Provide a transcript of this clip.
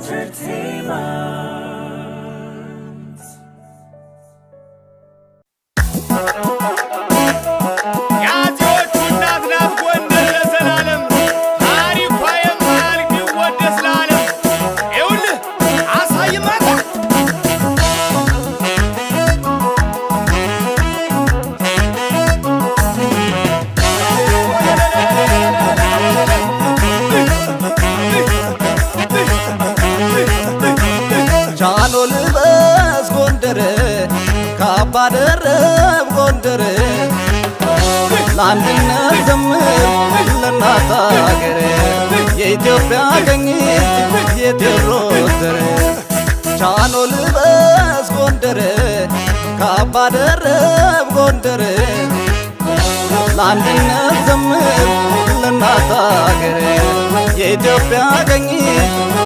Entertainment. ጃኖ ልበስ ጎንደር ካባ ደረብ ጎንደር ለአንድነት ዘምር ለእናት አገር የኢትዮጵያ ቀኝት የቴዎድሮስ ዘር ጃኖ ልበስ ጎንደር ካባ ደረብ ጎንደር ለአንድነት ዘምር ለእናት አገር የኢትዮጵያ ቀኝት